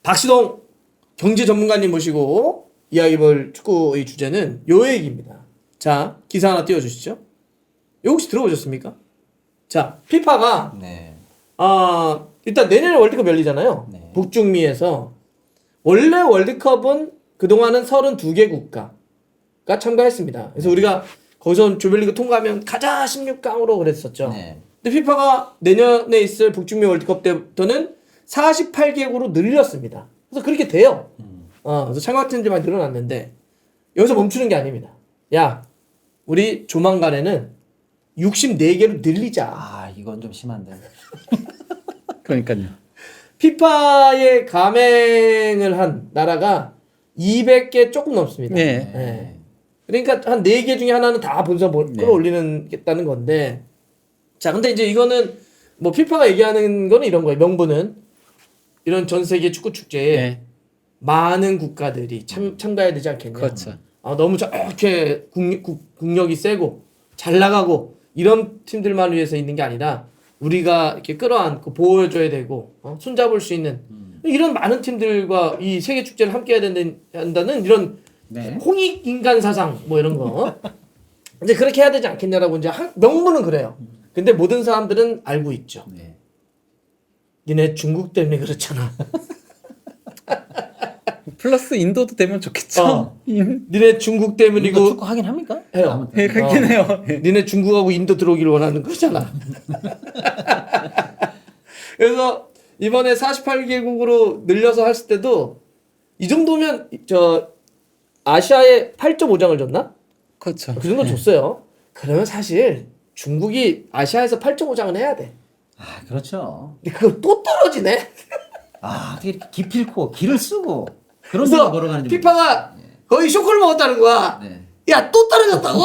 박시동 경제 전문가님 모시고 이야기 볼 축구의 주제는 요 얘기입니다. 자, 기사 하나 띄워주시죠. 이거 혹시 들어보셨습니까? 자, 피파가 네. 일단 내년에 월드컵 열리잖아요. 네. 북중미에서 원래 월드컵은 그동안은 32개 국가가 참가했습니다. 그래서 우리가 거기서 조별리그 통과하면 가자 16강으로 그랬었죠. 네. 근데 피파가 내년에 있을 북중미 월드컵 때부터는 48개국으로 늘렸습니다. 그래서 그렇게 돼요. 그래서 참가팀들이 많이 늘어났는데 여기서 멈추는 게 아닙니다. 야, 우리 조만간에는 64개로 늘리자. 아, 이건 좀 심한데. 그러니까요. 피파에 가맹을 한 나라가 200개 조금 넘습니다. 네. 네. 그러니까 한 4개 중에 하나는 다 본선 끌어올리겠다는 건데. 자, 근데 이제 이거는 뭐 피파가 얘기하는 거는 이런 거예요. 명분은 이런 전 세계 축구 축제에 네. 많은 국가들이 참가해야 되지 않겠냐. 그렇죠. 너무 저렇게 국력이 세고 잘 나가고 이런 팀들만 위해서 있는 게 아니라 우리가 이렇게 끌어안고 보호해줘야 되고 손잡을 수 있는 이런 많은 팀들과 이 세계 축제를 함께해야 된다는 이런 네. 홍익 인간 사상 뭐 이런 거 이제 그렇게 해야 되지 않겠냐라고 이제 명분은 그래요. 근데 모든 사람들은 알고 있죠. 네. 니네 중국 때문에 그렇잖아. 플러스 인도도 되면 좋겠죠. 니네 중국 이거 때문이고 축구 하긴 합니까? 해요. 아무튼. 예, 그렇긴 해요. 니네 중국하고 인도 들어오길 원하는 거잖아. 그래서 이번에 48개국으로 늘려서 했을 때도 이 정도면 저 아시아에 8.5장을 줬나? 그렇죠. 그 정도 줬어요. 그러면 사실 중국이 아시아에서 8.5장은 해야 돼. 아, 그렇죠. 근데 그걸 또 떨어지네. 아, 어떻게 이렇게 기필코 길을 쓰고 그런 데가 그래서 걸어가는지. 피파가 거의 쇼크를 먹었다는 거야. 네. 야, 또 떨어졌다고?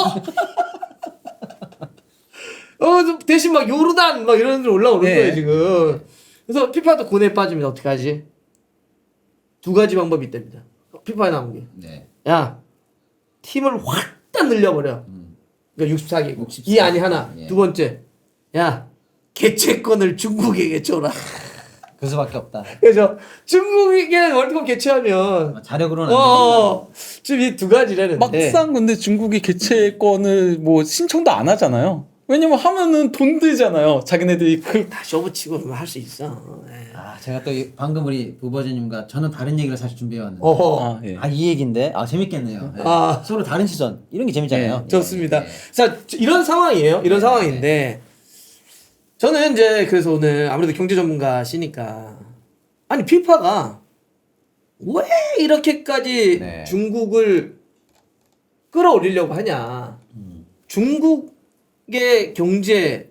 대신 막 요르단 막 이런 데 올라오는 네. 거예요, 지금. 그래서 피파도 고뇌에 빠지면 어떡하지? 두 가지 방법이 있답니다. 피파에 나온 게. 네. 야, 팀을 확 다 늘려버려. 그러니까 64개. 64. 이 안이 하나. 예. 두 번째. 야, 개최권을 중국에게 줘라. 그 수밖에 없다. 그래서 중국에게 월드컵 개최하면 자력으로는 안 되니까. 지금 이 두 가지라는데 막상 근데 중국이 개최권을 뭐 신청도 안 하잖아요. 왜냐면 하면은 돈 들잖아요. 자기네들이 다 쇼부치고 할 수 있어. 예. 아, 제가 또 방금 우리 부버저님과 저는 다른 얘기를 사실 준비해 왔는데. 어허. 예. 아, 이 얘기인데. 아, 재밌겠네요. 네. 아. 서로 다른 시선. 이런 게 재밌잖아요. 좋습니다. 네. 자, 이런 상황이에요. 이런 네. 상황인데 저는 이제 그래서 오늘 아무래도 경제 전문가시니까 아니 피파가 왜 이렇게까지 네. 중국을 끌어올리려고 하냐. 중국의 경제의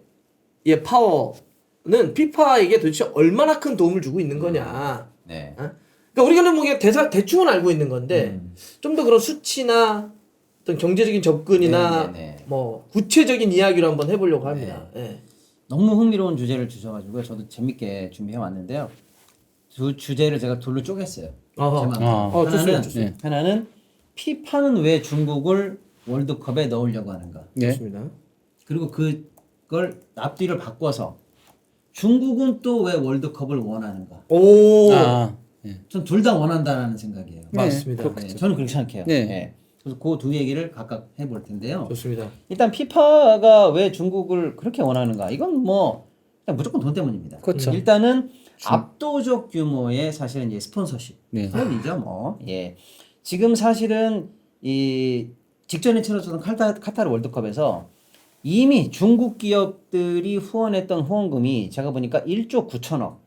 파워는 피파에게 도대체 얼마나 큰 도움을 주고 있는 거냐. 네. 어? 그러니까 우리가 뭐 대충은 알고 있는 건데 좀 더 그런 수치나 어떤 경제적인 접근이나 네. 뭐 구체적인 이야기를 한번 해보려고 합니다. 예. 너무 흥미로운 주제를 주셔가지고 저도 재밌게 준비해 왔는데요. 두 주제를 제가 둘로 쪼갰어요. 어허. 제 마음대로. 좋습니다. 하나는, 좋습니다. 하나는 피파는 왜 중국을 월드컵에 넣으려고 하는가. 예. 좋습니다. 그리고 그걸 앞뒤를 바꿔서 중국은 또 왜 월드컵을 원하는가. 오. 아, 예. 전 둘 다 원한다라는 생각이에요. 맞습니다. 네, 네, 저는 그렇게 생각해요. 네. 네. 그래서 그 두 얘기를 각각 해볼 텐데요. 좋습니다. 일단 피파가 왜 중국을 그렇게 원하는가? 이건 뭐 그냥 무조건 돈 때문입니다. 그렇죠. 일단은 압도적 규모의 사실은 이제 스폰서십 네. 이죠 뭐. 예. 지금 사실은 이 직전에 치러졌던 카타르 월드컵에서 이미 중국 기업들이 후원했던 후원금이 제가 보니까 1조 9천억.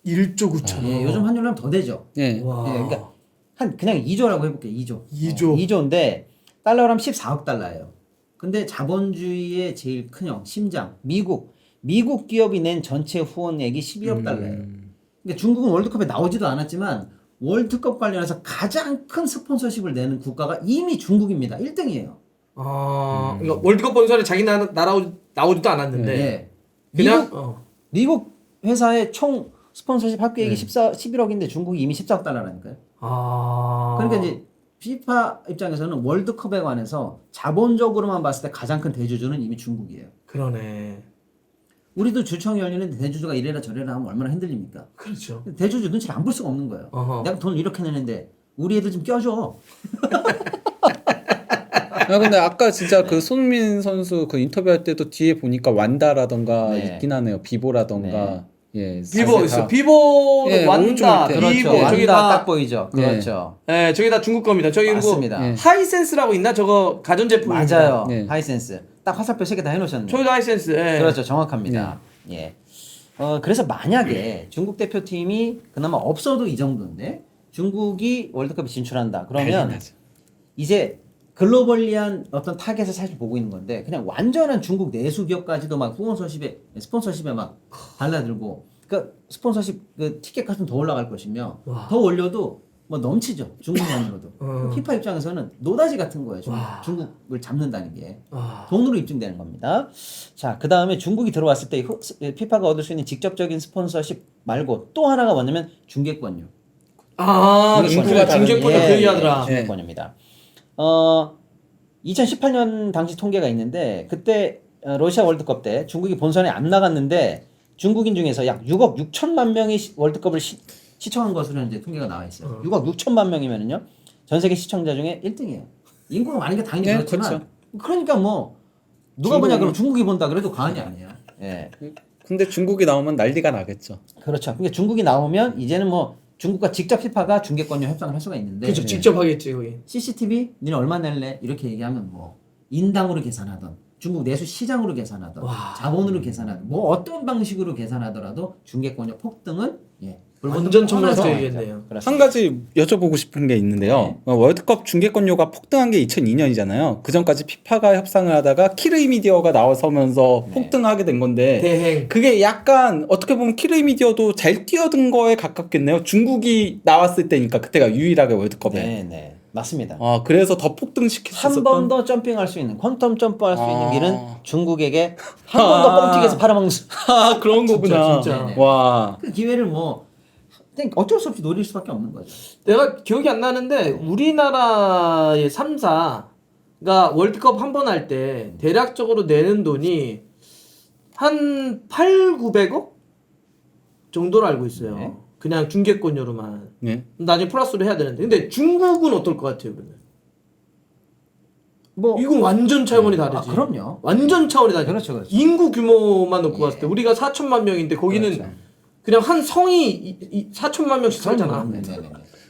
1조 9천. 예, 요즘 환율로 하면 더 되죠. 예. 와. 예, 그러니까 한 그냥 2조라고 해볼게요. 2조. 2조. 2조인데 달러로 하면 14억 달러예요. 근데 자본주의의 제일 큰 형, 심장, 미국 기업이 낸 전체 후원액이 12억 달러예요. 근데 중국은 월드컵에 나오지도 않았지만 월드컵 관련해서 가장 큰 스폰서십을 내는 국가가 이미 중국입니다. 1등이에요. 그러니까 월드컵 본선에 자기 나라 나오지도 않았는데 네. 그냥 미국 회사의 총 스폰서십 합계액이 11억인데 중국이 이미 14억 달러라니까요. 그러니까 이제 피파 입장에서는 월드컵에 관해서 자본적으로만 봤을 때 가장 큰 대주주는 이미 중국이에요. 그러네. 우리도 주총이 열리는데 대주주가 이래라 저래라 하면 얼마나 흔들립니까? 그렇죠. 대주주 눈치를 안 볼 수가 없는 거예요. 어허. 내가 돈을 이렇게 내는데 우리 애들 좀 껴줘. 근데 아까 진짜 그 손민 선수 그 인터뷰할 때도 뒤에 보니까 완다라던가 네. 있긴 하네요. 비보라던가. 예. 비보 사실 있어. 다- 비보 예, 완다. 오른쪽 밑에. 비보 그렇죠. 저기 완다 딱 다 보이죠. 네. 그렇죠. 예, 저기 다 중국 겁니다. 저기 그리고 맞습니다. 예. 하이센스라고 있나? 저거 가전제품입니다. 맞아요. 네. 하이센스. 딱 화살표 3개 다 해놓으셨네. 저기도 하이센스. 예. 그렇죠. 정확합니다. 예. 그래서 만약에 중국 대표팀이 그나마 없어도 이 정도인데 중국이 월드컵에 진출한다. 그러면 난리나죠. 이제 글로벌리한 어떤 타겟을 사실 보고 있는 건데 그냥 완전한 중국 내수 기업까지도 막 스폰서십에 막 달라들고 그러니까 스폰서십 그 티켓 값은 더 올라갈 것이며 와. 더 올려도 뭐 넘치죠. 중국만으로도. 피파 입장에서는 노다지 같은 거예요. 와. 중국을 잡는다는 게. 아, 돈으로 입증되는 겁니다. 자, 그 다음에 중국이 들어왔을 때 피파가 얻을 수 있는 직접적인 스폰서십 말고 또 하나가 뭐냐면 중계권료. 중국가 중재권료 그 얘기하더라. 중계권료입니다. 2018년 당시 통계가 있는데 그때 러시아 월드컵 때 중국이 본선에 안 나갔는데 중국인 중에서 약 6억 6천만 명이 월드컵을 시청한 것으로 이제 통계가 나와 있어요. 6억 6천만 명이면은요 전 세계 시청자 중에 1등이에요. 인구가 많은 게 당연히 네, 그렇지만 그렇죠. 그러니까 뭐 누가 보냐 그럼 중국이 본다 그래도 과언이 아니에요. 예. 근데 중국이 나오면 난리가 나겠죠. 그렇죠. 그러니까 중국이 나오면 이제는 뭐 중국과 직접 피파가 중계권료 협상을 할 수가 있는데 그렇죠. 직접 하겠지 거기. CCTV 니네 얼마 낼래? 이렇게 얘기하면 뭐 인당으로 계산하던 중국 내수 시장으로 계산하던 와. 자본으로 계산하던 뭐 어떤 방식으로 계산하더라도 중계권료 폭등은 완전 청산서 뻔하죠. 얘기했네요. 그렇습니다. 한 가지 여쭤보고 싶은 게 있는데요. 월드컵 중계권료가 폭등한 게 2002년이잖아요. 그 전까지 피파가 협상을 하다가 키르이 미디어가 나서면서 폭등하게 된 건데 대행. 그게 약간 어떻게 보면 키르이 미디어도 잘 뛰어든 거에 가깝겠네요. 중국이 나왔을 때니까 그때가 유일하게 월드컵에. 네, 맞습니다. 그래서 더 폭등시켰었던. 한 번 더 점핑할 수 있는 퀀텀 점프할 수 있는 아. 길은 중국에게 한 번 더 뻥튀기해서 팔아먹는 수. 그런 거구나. 진짜. 네네. 와. 그 기회를 뭐 그냥 어쩔 수 없이 노릴 수밖에 없는 거죠. 내가 기억이 안 나는데 우리나라의 3사가 월드컵 한 번 할 때 대략적으로 내는 돈이 한 8,900억 정도로 알고 있어요. 네. 그냥 중계권료로만. 네. 나중에 플러스로 해야 되는데. 근데 중국은 어떨 것 같아요, 그러면? 뭐 이건 완전 차원이 다르지. 그럼요. 완전 차원이 다르지. 그렇죠. 인구 규모만 놓고 봤을 때 우리가 4천만 명인데 거기는 그렇죠. 그냥 한 성이 4천만 명씩 살잖아. 네네네.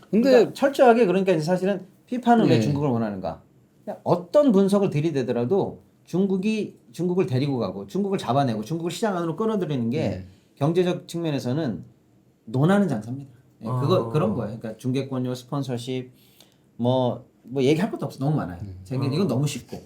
근데 그러니까 철저하게 그러니까 이제 사실은 피파는 왜 네. 중국을 원하는가? 그냥 어떤 분석을 들이대더라도 중국을 데리고 가고 중국을 잡아내고 중국을 시장 안으로 끌어들이는 게 네. 경제적 측면에서는 논하는 장사입니다. 네, 아. 그런 거예요. 그러니까 중계권료, 스폰서십 뭐 얘기할 것도 없어. 너무 많아요. 제가 이건 너무 쉽고.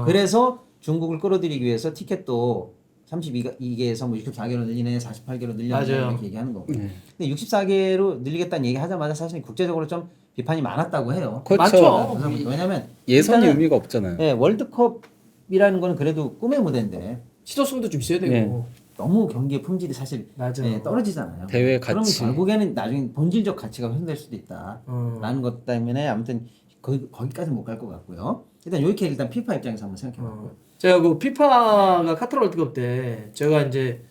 그래서 중국을 끌어들이기 위해서 티켓도 32개에서 뭐 64개로 늘리네, 48개로 늘리네 맞아요. 이렇게 얘기하는 거고. 네. 근데 64개로 늘리겠다는 얘기 하자마자 사실 국제적으로 좀 비판이 많았다고 해요. 그렇죠. 많죠. 왜냐면 예선이 일단은, 의미가 없잖아요. 예, 월드컵이라는 거는 그래도 꿈의 무대인데 시도성도 좀 있어야 되고. 네. 너무 경기의 품질이 사실 맞아. 떨어지잖아요. 대회 그러면 가치. 결국에는 나중에 본질적 가치가 훼손될 수도 있다라는 것 때문에 아무튼 거기까지 못 갈 것 같고요. 이렇게 일단 피파 입장에서 한번 생각해볼게요. 제가 그 피파가 카타르 월드컵 때 제가 이제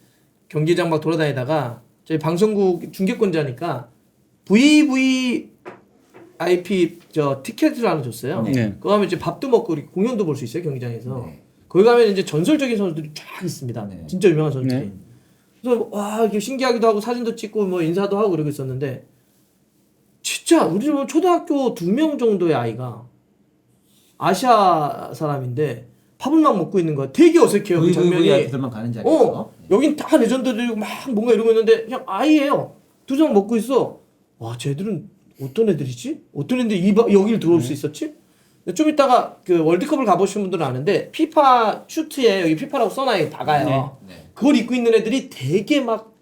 경기장 막 돌아다니다가 저희 방송국 중계권자니까 VVIP 저 티켓을 하나 줬어요. 네. 그거 하면 이제 밥도 먹고 이렇게 공연도 볼 수 있어요 경기장에서. 네. 거기 가면 이제 전설적인 선수들이 쫙 있습니다. 네. 진짜 유명한 선수들이. 네. 그래서 와 이게 신기하기도 하고 사진도 찍고 뭐 인사도 하고 그러고 있었는데 진짜 우리 집 초등학교 2명 정도의 아이가 아시아 사람인데 밥을 막 먹고 있는 거야. 되게 어색해요 그 장면이. VVIP들만 가는 자리에서. 여긴 다 레전드들이고 막 뭔가 이러고 있는데 그냥 아이예요. 두 장 먹고 있어. 와 쟤들은 어떤 애들이지? 어떤 애들이 여기를 들어올 수 있었지? 좀 이따가 그 월드컵을 가보신 분들은 아는데 피파 슈트에 여기 피파라고 써놔요. 다가요. 네. 그걸 입고 있는 애들이 되게 막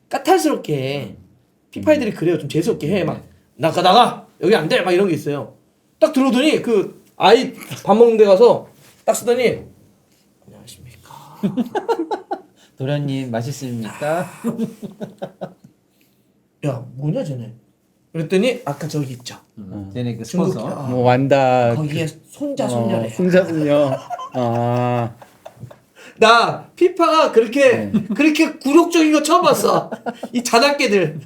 까탈스럽게 피파 애들이 그래요. 좀 재수없게 해. 막 나가 여기 안 돼. 막 이런 게 있어요. 딱 들어오더니 그 아이 밥 먹는 데 가서 딱 쓰더니 안녕하십니까. 도련님 맛있습니까? 야 뭐냐 쟤네. 그랬더니 아까 저기 있죠. 쟤네 그 중국 스폰서. 뭐 완다. 거기에 손자 손녀래. 손자 손녀. 아. 나 피파가 그렇게 굴욕적인 거 처음 봤어. 이 자나깨들.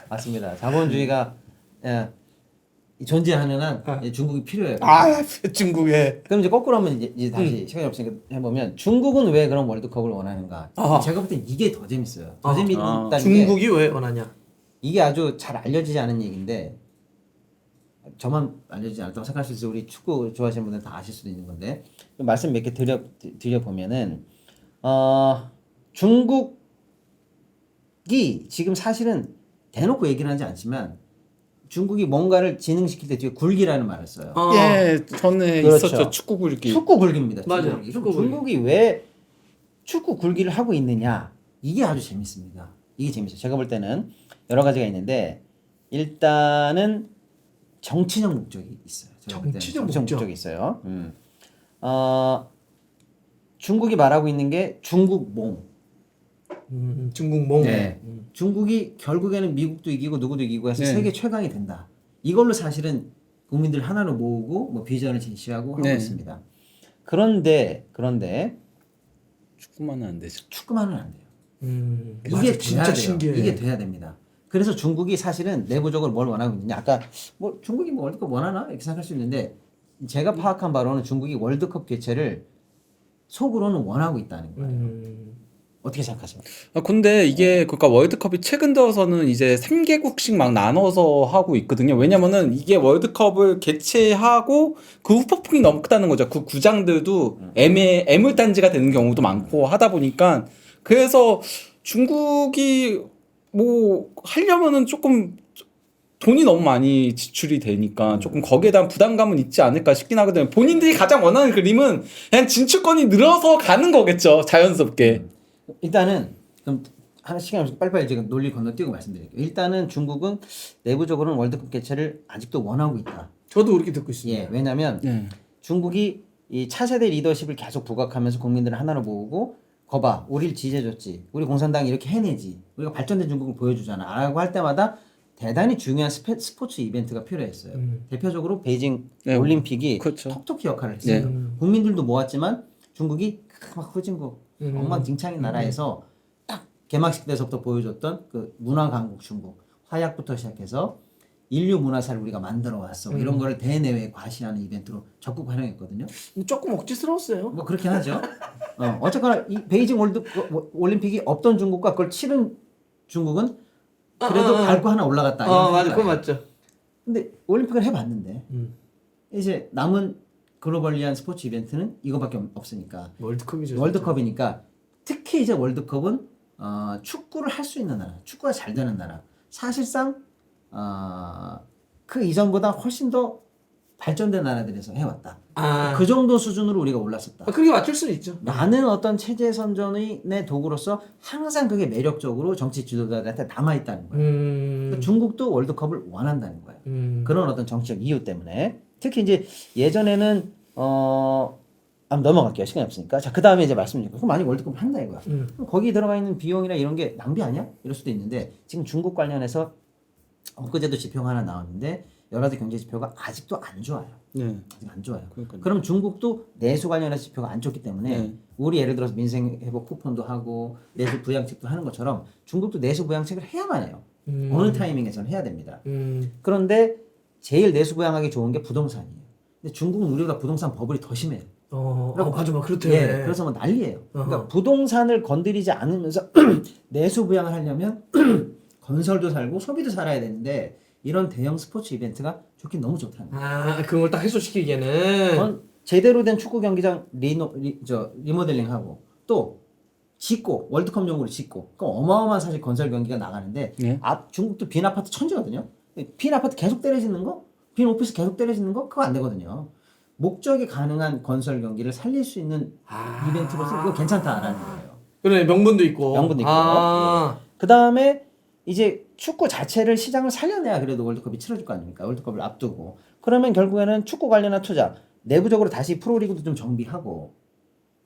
맞습니다. 자본주의가 존재하는 한 중국이 필요해요. 중국에. 그럼 이제 거꾸로 한번 이제 다시 시간이 없으니까 해보면 중국은 왜 그런 월드컵을 원하는가? 아하. 제가 볼 땐 이게 더 재밌어요. 더 아. 재밌다는 게 중국이 왜 원하냐? 이게 아주 잘 알려지지 않은 얘기인데 저만 알려지지 않았다고 생각할 수 있어요. 우리 축구 좋아하시는 분들 다 아실 수도 있는 건데 말씀 몇 개 드려보면은 중국이 지금 사실은 대놓고 얘기는 하지 않지만 중국이 뭔가를 진흥시킬 때 뒤에 굴기라는 말을 써요. 예, 전에 그렇죠. 있었죠. 축구 굴기. 축구 굴기입니다. 맞아요. 축구 축구 굴기. 중국이 왜 축구 굴기를 하고 있느냐? 이게 아주 재밌습니다. 이게 재밌어요. 제가 볼 때는 여러 가지가 있는데 일단은 정치적 목적이 있어요. 제가 볼 때는 정치적 목적이 있어요. 중국이 말하고 있는 게 중국몽. 중국몽. 네. 중국이 결국에는 미국도 이기고 누구도 이기고 해서 네. 세계 최강이 된다. 이걸로 사실은 국민들 하나로 모으고 뭐 비전을 제시하고 하고 네. 있습니다. 그런데 축구만은 안 되죠. 축구만은 안 돼요. 맞아, 이게 진짜 돼야 돼요. 신기해. 이게 돼야 됩니다. 그래서 중국이 사실은 내부적으로 뭘 원하고 있느냐. 아까 뭐 중국이 뭐 월드컵 원하나 이렇게 생각할 수 있는데 제가 파악한 바로는 중국이 월드컵 개최를 속으로는 원하고 있다는 거예요. 어떻게 생각하세요? 근데 이게 그러니까 월드컵이 최근 들어서는 이제 3개국씩 막 나눠서 하고 있거든요. 왜냐면은 이게 월드컵을 개최하고 그 후폭풍이 너무 크다는 거죠. 그 구장들도 애물단지가 되는 경우도 많고 하다 보니까 그래서 중국이 뭐 하려면은 조금 돈이 너무 많이 지출이 되니까 조금 거기에 대한 부담감은 있지 않을까 싶긴 하거든요. 본인들이 가장 원하는 그림은 그냥 진출권이 늘어서 가는 거겠죠. 자연스럽게. 일단은 그럼 하나 시간 없이 빨리빨리 지금 논리 건너뛰고 말씀드릴게요. 일단은 중국은 내부적으로는 월드컵 개최를 아직도 원하고 있다. 저도 그렇게 듣고 있습니다. 예, 왜냐하면 네. 중국이 이 차세대 리더십을 계속 부각하면서 국민들을 하나로 모으고 거봐 우리를 지지해줬지 우리 공산당이 이렇게 해내지 우리가 발전된 중국을 보여주잖아 라고 할 때마다 대단히 중요한 스포츠 이벤트가 필요했어요. 대표적으로 베이징 네, 올림픽이 그렇죠. 톡톡히 역할을 했어요. 국민들도 모았지만 중국이 막 후진국 엉망진창인 나라에서 딱 개막식 때서부터 보여줬던 그 문화 강국 중국 화약부터 시작해서 인류 문화사를 우리가 만들어 왔어 이런 거를 대내외에 과시하는 이벤트로 적극 활용했거든요. 조금 억지스러웠어요. 뭐 그렇긴 하죠. 어쨌거나 이 베이징 올림픽이 없던 중국과 그걸 치른 중국은 그래도 밟고 하나 올라갔다. 이런 맞아, 생각을 그거 해요. 맞죠. 근데 올림픽을 해봤는데 이제 남은 글로벌리한 스포츠 이벤트는 이거밖에 없으니까 월드컵이죠. 월드컵이니까 특히 이제 월드컵은 축구를 할 수 있는 나라, 축구가 잘 되는 나라. 사실상 그 이전보다 훨씬 더 발전된 나라들에서 해왔다. 그 정도 수준으로 우리가 올랐었다. 그렇게 맞출 수는 있죠. 많은 어떤 체제 선전의 도구로서 항상 그게 매력적으로 정치 지도자들한테 남아있다는 거예요. 그러니까 중국도 월드컵을 원한다는 거예요. 그런 어떤 정치적 이유 때문에. 특히 이제 예전에는 한번 넘어갈게요. 시간이 없으니까. 자, 그 다음에 이제 말씀드릴게요. 그럼 만약 월드컵을 한다 이거야. 그럼 거기에 들어가 있는 비용이나 이런 게 낭비 아니야? 이럴 수도 있는데 지금 중국 관련해서 엊그제도 지표가 하나 나왔는데 여러 가지 경제 지표가 아직도 안 좋아요. 네. 아직 안 좋아요. 그러니까요. 그럼 중국도 내수 관련해서 지표가 안 좋기 때문에 네. 우리 예를 들어서 민생 회복 쿠폰도 하고 내수 부양책도 하는 것처럼 중국도 내수 부양책을 해야만 해요. 어느 타이밍에서는 해야 됩니다. 그런데 제일 내수 부양하기 좋은 게 부동산이에요. 근데 중국은 우리보다 부동산 버블이 더 심해요. 맞아, 그렇대요. 예, 그래서 뭐 난리예요. 그러니까 부동산을 건드리지 않으면서 내수 부양을 하려면 건설도 살고 소비도 살아야 되는데 이런 대형 스포츠 이벤트가 좋긴 너무 좋다는 거예요. 그걸 딱 해소시키기에는 제대로 된 축구 경기장 리모델링하고 또 짓고 월드컵용으로 짓고 그 어마어마한 사실 건설 경기가 나가는데 네. 중국도 빈 아파트 천지거든요. 빈 아파트 계속 때려짓는 거, 빈 오피스 계속 때려짓는 거 그거 안 되거든요. 목적이 가능한 건설 경기를 살릴 수 있는 이벤트로서 이거 괜찮다라는 거예요. 그래 명분도 있고. 명분도 있고. 그 다음에 이제 축구 자체를 시장을 살려내야 그래도 월드컵이 치러질 거 아닙니까? 월드컵을 앞두고. 그러면 결국에는 축구 관련한 투자, 내부적으로 다시 프로리그도 좀 정비하고.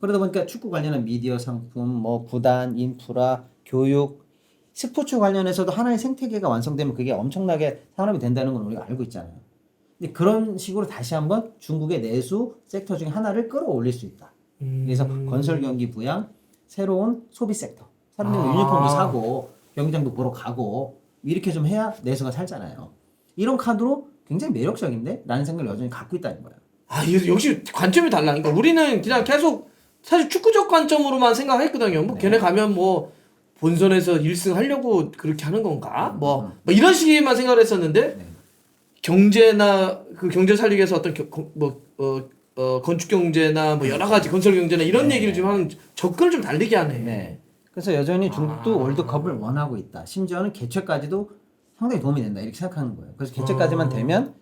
그러다 보니까 축구 관련한 미디어 상품, 뭐 구단, 인프라, 교육, 스포츠 관련해서도 하나의 생태계가 완성되면 그게 엄청나게 산업이 된다는 건 우리가 알고 있잖아요. 근데 그런 식으로 다시 한번 중국의 내수 섹터 중에 하나를 끌어올릴 수 있다. 그래서 건설 경기 부양, 새로운 소비 섹터. 사람들이 유니폼도 사고 경기장도 보러 가고 이렇게 좀 해야 내수가 살잖아요. 이런 카드로 굉장히 매력적인데? 라는 생각을 여전히 갖고 있다는 거예요. 아, 역시 관점이 달라. 그러니까 우리는 그냥 계속 사실 축구적 관점으로만 생각했거든요. 뭐 걔네 가면 뭐 본선에서 1승 하려고 그렇게 하는 건가? 뭐 이런 식으로만 생각을 했었는데 경제나 그 경제 살리기 위해서 어떤 건축 경제나 뭐 여러 가지 건설 경제나 이런 얘기를 좀 하는 접근을 좀 다르게 하네. 네. 그래서 여전히 중국도 월드컵을 원하고 있다. 심지어는 개최까지도 상당히 도움이 된다. 이렇게 생각하는 거예요. 그래서 개최까지만 되면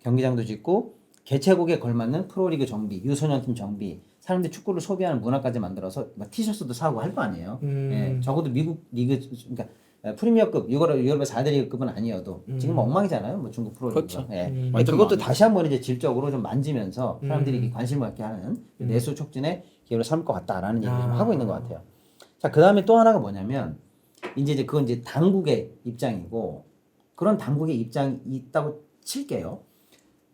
경기장도 짓고 개최국에 걸맞는 프로리그 정비, 유소년팀 정비, 사람들이 축구를 소비하는 문화까지 만들어서 막 티셔츠도 사고 할 거 아니에요. 예, 적어도 미국 리그, 그러니까 프리미어급, 유럽의 4대 리그급은 아니어도 지금 엉망이잖아요. 뭐 중국 프로리그가. 그렇죠. 예. 완전 그것도 망하죠. 다시 한번 이제 질적으로 좀 만지면서 사람들이 관심을 갖게 하는 내수 촉진의 기회로 삼을 것 같다라는 얘기를 좀 하고 있는 것 같아요. 자, 그 다음에 또 하나가 뭐냐면 이제 그건 이제 당국의 입장이고 그런 당국의 입장이 있다고 칠게요.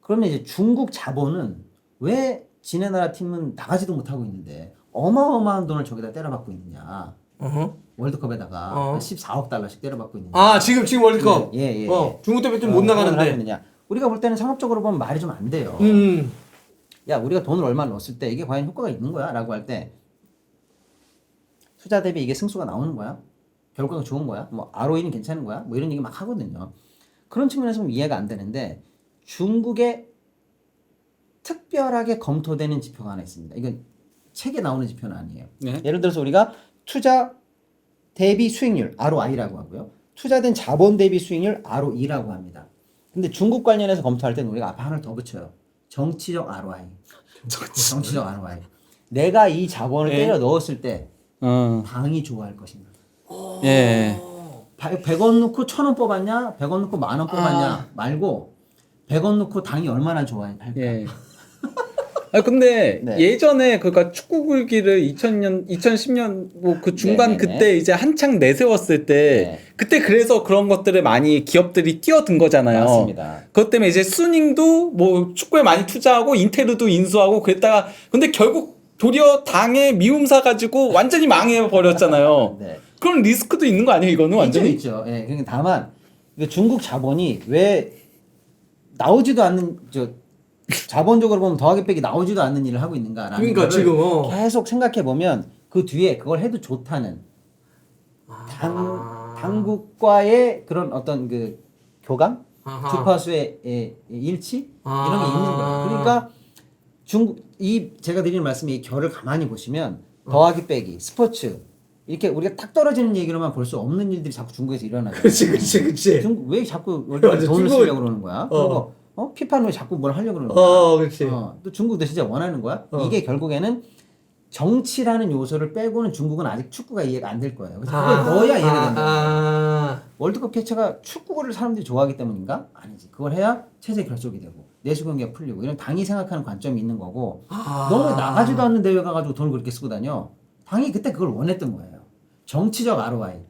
그러면 이제 중국 자본은 왜 지네 나라 팀은 나가지도 못하고 있는데 어마어마한 돈을 저기다 때려박고 있느냐. 월드컵에다가 14억 달러씩 때려박고 있느냐. 아, 지금 월드컵. 예. 중국 대표팀 못 나가는데. 있느냐. 우리가 볼 때는 상업적으로 보면 말이 좀 안 돼요. 야, 우리가 돈을 얼마 넣었을 때 이게 과연 효과가 있는 거야? 라고 할 때 투자 대비 이게 승수가 나오는 거야? 결과가 좋은 거야? 뭐 ROE는 괜찮은 거야? 뭐 이런 얘기 막 하거든요. 그런 측면에서 보면 이해가 안 되는데 중국에 특별하게 검토되는 지표가 하나 있습니다. 이건 책에 나오는 지표는 아니에요. 네. 예를 들어서 우리가 투자 대비 수익률 ROI라고 하고요. 투자된 자본 대비 수익률 ROE라고 합니다. 근데 중국 관련해서 검토할 때는 우리가 앞에 하나를 더 붙여요. 정치적 ROI. 정치적 ROI. 내가 이 자본을 때려 넣었을 때 당이 좋아할 것인가. 예. 100원 넣고 1000원 뽑았냐? 100원 넣고 10,000원 뽑았냐? 말고 100원 넣고 당이 얼마나 좋아할까? 예. 아 근데 네. 예전에 그러니까 축구 굴기를 2010년 뭐 그 중반 네네네. 그때 이제 한창 내세웠을 때 네. 그때 그래서 그런 것들을 많이 기업들이 뛰어든 거잖아요. 맞습니다. 그것 때문에 이제 수닝도 뭐 축구에 많이 투자하고 인테르도 인수하고 그랬다가 근데 결국 도리어 당에 미움사 가지고 완전히 망해 버렸잖아요. 네. 그런 리스크도 있는 거 아니에요, 이거는 완전히? 있죠. 예. 그러니까 다만 중국 자본이 왜 나오지도 않는 자본적으로 보면 더하기 빼기 나오지도 않는 일을 하고 있는가라는 그러니까 거를 지금 계속 생각해 보면 그 뒤에 그걸 해도 좋다는 당국과의 그런 어떤 그 교감, 주파수의 일치 이런 게 있는 거예요. 그러니까 제가 드리는 말씀이 이 결을 가만히 보시면 더하기 빼기, 스포츠 이렇게 우리가 딱 떨어지는 얘기로만 볼 수 없는 일들이 자꾸 중국에서 일어나요. 그렇지. 중국 왜 자꾸 월드컵에 돈을 중국은- 쓰려고 그러는 거야? 그리고 피파는 왜 자꾸 뭘 하려고 그러는 거야? 그렇지. 또 중국도 진짜 원하는 거야? 이게 결국에는 정치라는 요소를 빼고는 중국은 아직 축구가 이해가 안 될 거예요. 그래서 그걸 넣어야 이해가 된다. 월드컵 개최가 축구를 사람들이 좋아하기 때문인가? 아니지. 그걸 해야 체제 결속이 되고 내수 경기가 풀리고 이런 당이 생각하는 관점이 있는 거고 너무 나가지도 않는 대회 가가지고 돈을 그렇게 쓰고 다녀. 당이 그때 그걸 원했던 거예요. 정치적 ROI.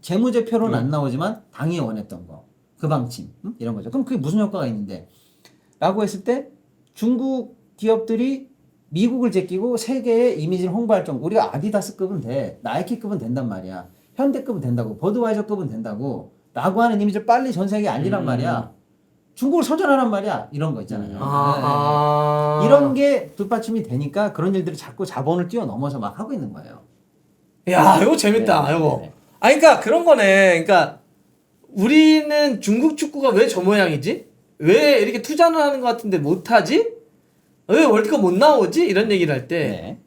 재무제표로는 안 나오지만 당이 원했던 거. 그 방침. 이런 거죠. 그럼 그게 무슨 효과가 있는데? 라고 했을 때 중국 기업들이 미국을 제끼고 세계의 이미지를 홍보할 정도. 우리가 아디다스급은 돼. 나이키급은 된단 말이야. 현대급은 된다고. 버드와이저급은 된다고. 라고 하는 이미지를 빨리 전 세계에 알리란 말이야. 중국을 선전하란 말이야. 이런 거 있잖아요. 네. 이런 게 뒷받침이 되니까 그런 일들이 자꾸 자본을 뛰어넘어서 막 하고 있는 거예요. 야, 이거 재밌다. 네, 이거. 네. 그러니까 그런 거네. 그러니까 우리는 중국 축구가 왜 저 모양이지? 왜 이렇게 투자는 하는 것 같은데 못 하지? 왜 월드컵 못 나오지? 이런 얘기를 할 때 네.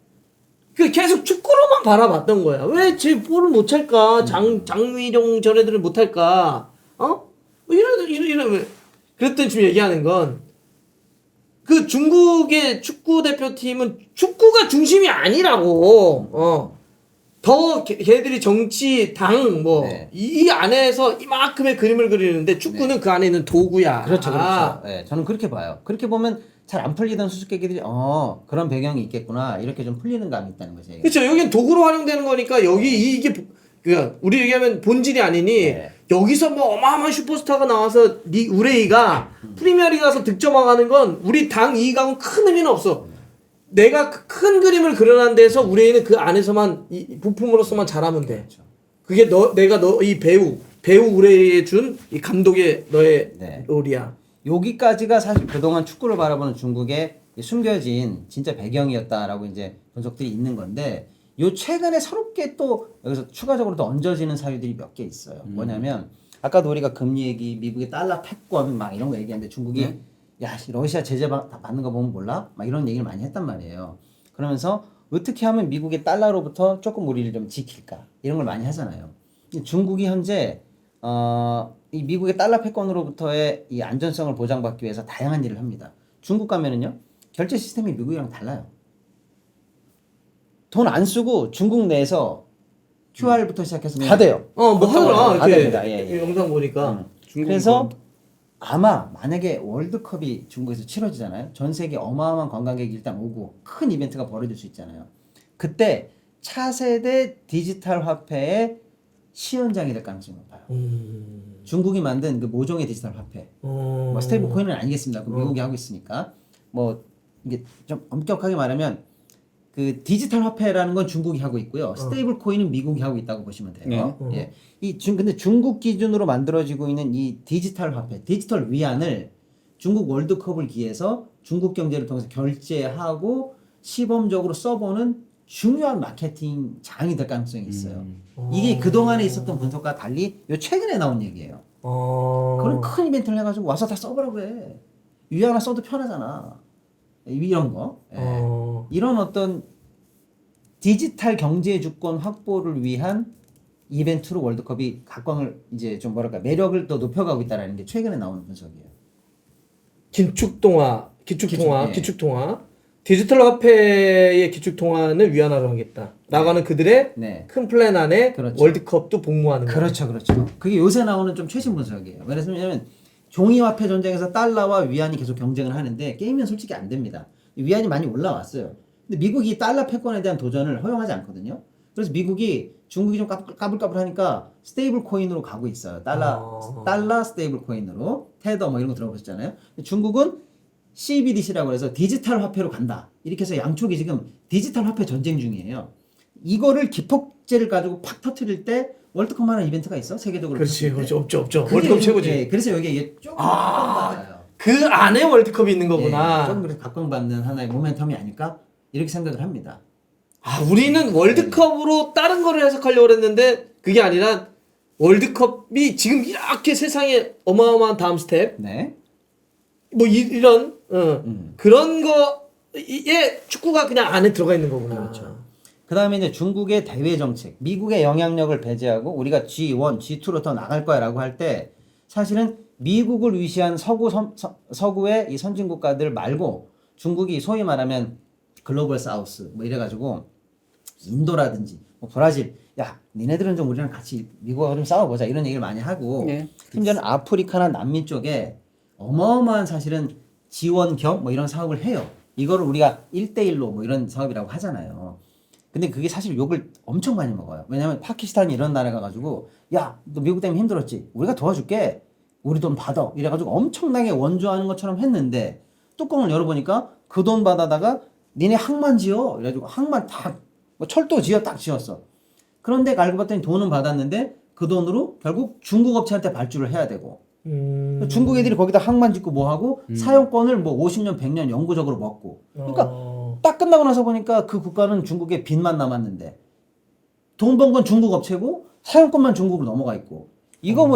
그 계속 축구로만 바라봤던 거야. 왜 제 볼을 못 찰까? 장위종 저네들을 못 할까? 뭐 이런 왜? 그랬더니 지금 얘기하는 건 그 중국의 축구 대표팀은 축구가 중심이 아니라고. 더 걔들이 정치, 당, 네. 이 안에서 이만큼의 그림을 그리는데 축구는 그 안에 있는 도구야. 그렇죠. 네, 저는 그렇게 봐요. 그렇게 보면 잘 안 풀리던 수수께끼들이 그런 배경이 있겠구나 이렇게 좀 풀리는 감이 있다는 거죠. 그렇죠. 여긴 도구로 활용되는 거니까 이게 우리 얘기하면 본질이 아니니 네. 여기서 뭐 어마어마한 슈퍼스타가 나와서 우레이가 프리미어리그 가서 득점왕하는 건 우리 당 이익하고는 큰 의미는 없어. 내가 큰 그림을 그려놓은 데서 우리 애는 그 안에서만 이 부품으로서만 잘하면 돼. 그렇죠. 그게 내가 이 배우 우레에 준 이 감독의 너의 네. 롤이야. 여기까지가 사실 그동안 축구를 바라보는 중국의 숨겨진 진짜 배경이었다라고 이제 분석들이 있는 건데 요 최근에 새롭게 또 여기서 추가적으로 또 얹어지는 사유들이 몇 개 있어요. 뭐냐면 아까도 우리가 금리 얘기, 미국의 달러 패권 막 이런 거 얘기하는데 중국이 야 러시아 제재 받는 거 보면 몰라? 막 이런 얘기를 많이 했단 말이에요. 그러면서 어떻게 하면 미국의 달러로부터 조금 우리를 좀 지킬까 이런 걸 많이 하잖아요. 중국이 현재 이 미국의 달러 패권으로부터의 이 안전성을 보장받기 위해서 다양한 일을 합니다. 중국 가면은요 결제 시스템이 미국이랑 달라요. 돈 안 쓰고 중국 내에서 QR부터 시작해서 다 돼요. 뭐 하더라 다 이렇게 됩니다. 예, 예. 영상 보니까. 그래서 아마 만약에 월드컵이 중국에서 치러지잖아요. 전 세계 어마어마한 관광객이 일단 오고 큰 이벤트가 벌어질 수 있잖아요. 그때 차세대 디지털 화폐의 시연장이 될 가능성이 높아요. 중국이 만든 그 모종의 디지털 화폐. 뭐 스테이블 코인은 아니겠습니다. 그 미국이 하고 있으니까. 뭐 이게 좀 엄격하게 말하면 그 디지털 화폐라는 건 중국이 하고 있고요. 스테이블 코인은 미국이 하고 있다고 보시면 돼요. 예. 근데 중국 기준으로 만들어지고 있는 이 디지털 화폐, 디지털 위안을 중국 월드컵을 기해서 중국 경제를 통해서 결제하고 시범적으로 써보는 중요한 마케팅 장이 될 가능성이 있어요. 이게 그동안에 있었던 분석과 달리 요 최근에 나온 얘기예요. 그런 큰 이벤트를 해가지고 와서 다 써보라고 해. 위안화 써도 편하잖아. 이런 거. 예. 이런 어떤 디지털 경제 주권 확보를 위한 이벤트로 월드컵이 각광을 이제 좀 뭐랄까 매력을 더 높여가고 있다라는 게 최근에 나오는 분석이에요. 기축통화, 디지털 화폐의 기축통화는 위안화로 하겠다. 나가는 그들의 네. 큰 플랜 안에 그렇죠. 월드컵도 복무하는 거예요. 그렇죠. 그게 요새 나오는 좀 최신 분석이에요. 왜냐면 종이화폐 전쟁에서 달러와 위안이 계속 경쟁을 하는데 게임은 솔직히 안 됩니다. 위안이 많이 올라왔어요. 근데 미국이 달러 패권에 대한 도전을 허용하지 않거든요. 그래서 미국이 중국이 좀 까불까불하니까 스테이블 코인으로 가고 있어요. 달러 스테이블 코인으로 테더 뭐 이런 거 들어보셨잖아요. 중국은 CBDC라고 해서 디지털 화폐로 간다. 이렇게 해서 양쪽이 지금 디지털 화폐 전쟁 중이에요. 이거를 기폭제를 가지고 팍 터트릴 때 월드컵만한 이벤트가 있어? 세계적으로. 그렇지. 없죠. 월드컵 최고지. 예, 그래서 여기에 이게 조금 각광받아요. 그 안에 월드컵이 있는 거구나. 예, 조금 그래서 각광받는 하나의 모멘텀이 아닐까? 이렇게 생각을 합니다. 우리는 월드컵으로 다른 거를 해석하려고 했는데 그게 아니라 월드컵이 지금 이렇게 세상에 어마어마한 다음 스텝 네. 뭐 이런 그런 거에 축구가 그냥 안에 들어가 있는 거구나. 그렇죠. 그 다음에 이제 중국의 대외 정책, 미국의 영향력을 배제하고 우리가 G1, G2로 더 나갈 거야 라고 할 때 사실은 미국을 위시한 서구의 이 선진국가들 말고 중국이 소위 말하면 글로벌 사우스 뭐 이래가지고 인도라든지 뭐 브라질 야 니네들은 좀 우리랑 같이 미국하고 좀 싸워보자 이런 얘기를 많이 하고 심지어는 아프리카나 남미 쪽에 어마어마한 사실은 지원 겸 뭐 이런 사업을 해요. 이거를 우리가 1대1로 뭐 이런 사업이라고 하잖아요. 근데 그게 사실 욕을 엄청 많이 먹어요. 왜냐면 파키스탄이 이런 나라 가가지고 야 너 미국 때문에 힘들었지 우리가 도와줄게 우리 돈 받아 이래가지고 엄청나게 원조하는 것처럼 했는데 뚜껑을 열어보니까 그 돈 받아다가 니네 항만 지어 이래가지고 항만 다 뭐 철도 딱 지었어. 그런데 알고 봤더니 돈은 받았는데 그 돈으로 결국 중국 업체한테 발주를 해야 되고 중국 애들이 거기다 항만 짓고 뭐 하고 사용권을 뭐 50년 100년 영구적으로 먹고 그러니까 딱 끝나고 나서 보니까 그 국가는 중국에 빚만 남았는데 돈 번 건 중국 업체고 사용권만 중국으로 넘어가 있고 이거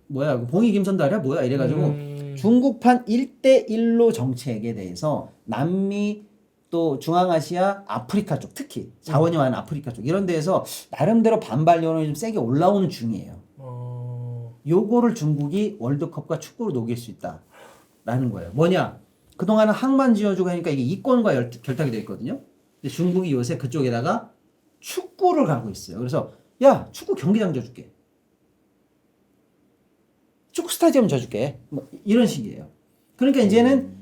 뭐야 봉이 김선달이야 뭐야 이래가지고 중국판 1대1로 정책에 대해서 남미 또 중앙아시아 아프리카 쪽 특히 자원이 많은 아프리카 쪽 이런 데에서 나름대로 반발 여론이 좀 세게 올라오는 중이에요. 요거를 중국이 월드컵과 축구로 녹일 수 있다라는 거예요. 뭐냐? 그동안은 항만 지어주고 하니까 이게 이권과 결탁이 되어 있거든요. 근데 중국이 요새 그쪽에다가 축구를 가고 있어요. 그래서 야 축구 경기장 줘줄게. 축구 스타디움 줘줄게. 뭐 이런 식이에요. 그러니까 이제는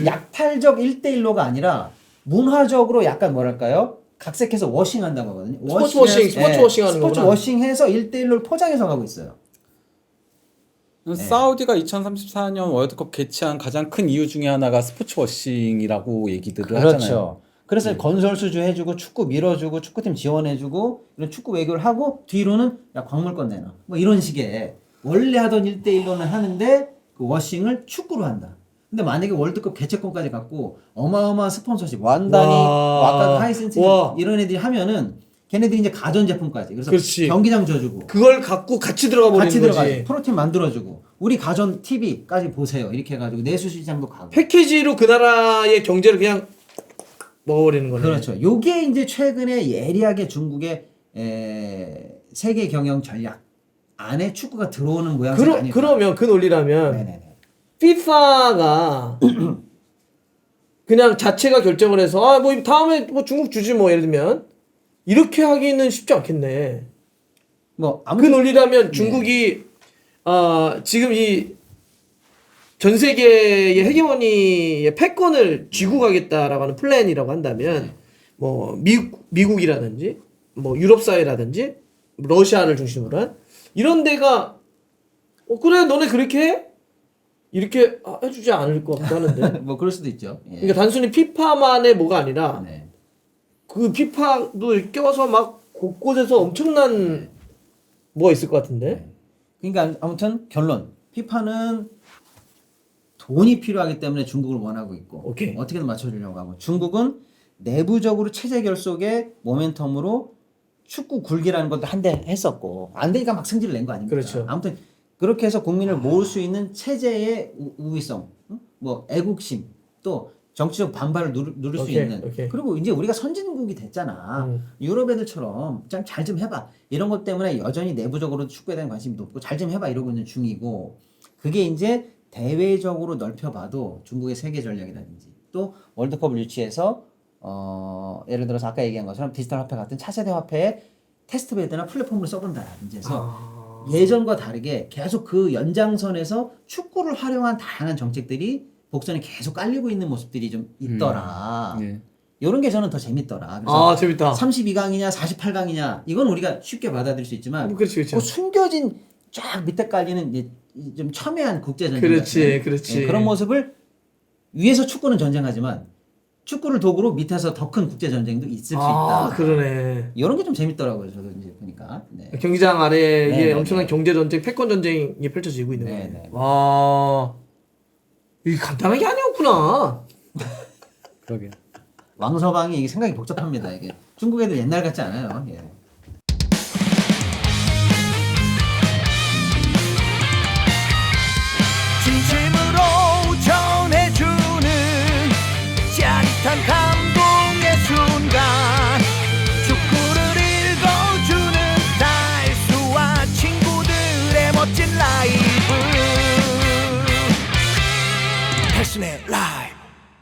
약탈적 1대1로가 아니라 문화적으로 약간 뭐랄까요? 각색해서 워싱한다고 하거든요. 스포츠 워싱 하는 거구나. 스포츠 워싱해서 1대1로 포장해서 가고 있어요. 사우디가 2034년 월드컵 개최한 가장 큰 이유 중에 하나가 스포츠 워싱이라고 얘기들을 하잖아요. 그렇죠. 그래서 건설 수주 해주고 축구 밀어주고 축구팀 지원해주고 이런 축구 외교를 하고 뒤로는 야 광물권 내놔 뭐 이런 식의 원래 하던 1대1로는 하는데 그 워싱을 축구로 한다. 근데 만약에 월드컵 개최권까지 갖고 어마어마한 스폰서십 완단이 와. 아까 하이센스 와. 이런 애들이 하면은 걔네들이 이제 가전제품까지 그래서 그렇지. 경기장 줘주고 그걸 갖고 같이 들어가 버리는 같이 거지. 들어가지 프로팀 만들어주고 우리 가전 TV까지 보세요 이렇게 해가지고 내수 시장도 가고 패키지로 그 나라의 경제를 그냥 먹어버리는 거네. 그렇죠. 요게 이제 최근에 예리하게 중국의 세계 경영 전략 안에 축구가 들어오는 모양새가 아닐까. 그러면 그 논리라면 네네네. FIFA가 그냥 자체가 결정을 해서 아 뭐 다음에 뭐 중국 주지 뭐 예를 들면 이렇게 하기는 쉽지 않겠네. 뭐 그 아무튼 논리라면 중국이 지금 이 전 세계의 헤게모니의 패권을 쥐고 가겠다라고 하는 플랜이라고 한다면 뭐 미국이라든지 뭐 유럽 사회라든지 러시아를 중심으로 한 이런 데가 그래 너네 그렇게 해? 이렇게 해주지 않을 것 같기도 하는데. 뭐 그럴 수도 있죠. 예. 그러니까 단순히 피파만의 뭐가 아니라 네. 그 피파도 껴서 막 곳곳에서 엄청난 뭐가 있을 것 같은데. 그러니까 아무튼 결론 피파는 돈이 필요하기 때문에 중국을 원하고 있고 오케이. 어떻게든 맞춰주려고 하고 중국은 내부적으로 체제 결속의 모멘텀으로 축구 굴기라는 것도 한대 했었고 안 되니까 막 승질을 낸 거 아닙니까? 그렇죠. 아무튼 그렇게 해서 국민을 모을 수 있는 체제의 우위성, 뭐 애국심 또 정치적 반발을 누를 수 오케이, 있는 오케이. 그리고 이제 우리가 선진국이 됐잖아. 유럽 애들처럼 잘 좀 해봐 이런 것 때문에 여전히 내부적으로 축구에 대한 관심이 높고 잘 좀 해봐 이러고 있는 중이고 그게 이제 대외적으로 넓혀봐도 중국의 세계 전략이라든지 또 월드컵을 유치해서 예를 들어서 아까 얘기한 것처럼 디지털 화폐 같은 차세대 화폐의 테스트베드나 플랫폼으로 써본다라든지 해서 예전과 다르게 계속 그 연장선에서 축구를 활용한 다양한 정책들이 복선에 계속 깔리고 있는 모습들이 좀 있더라. 네. 이런 게 저는 더 재밌더라. 그래서 재밌다. 32강이냐 48강이냐 이건 우리가 쉽게 받아들일 수 있지만 그렇지. 그 숨겨진 쫙 밑에 깔리는 이제 좀 첨예한 국제전쟁 그렇지. 그런 모습을 위에서 축구는 전쟁하지만 축구를 도구로 밑에서 더 큰 국제전쟁도 있을 수 있다. 그러네. 이런 게 좀 재밌더라고요. 저도 이제 보니까. 네. 경기장 아래에 네네네. 엄청난 경제 전쟁, 패권 전쟁이 펼쳐지고 있는 거예요. 네네. 와, 이게 간단한 게 아니었구나. 그러게. 왕서방이 이게 생각이 복잡합니다. 이게 중국 애들 옛날 같지 않아요. 예. 진심으로 전해주는 짜릿한 감동의 순간 축구를 읽어주는 달수와 친구들의 멋진 라이브 달순의 라이브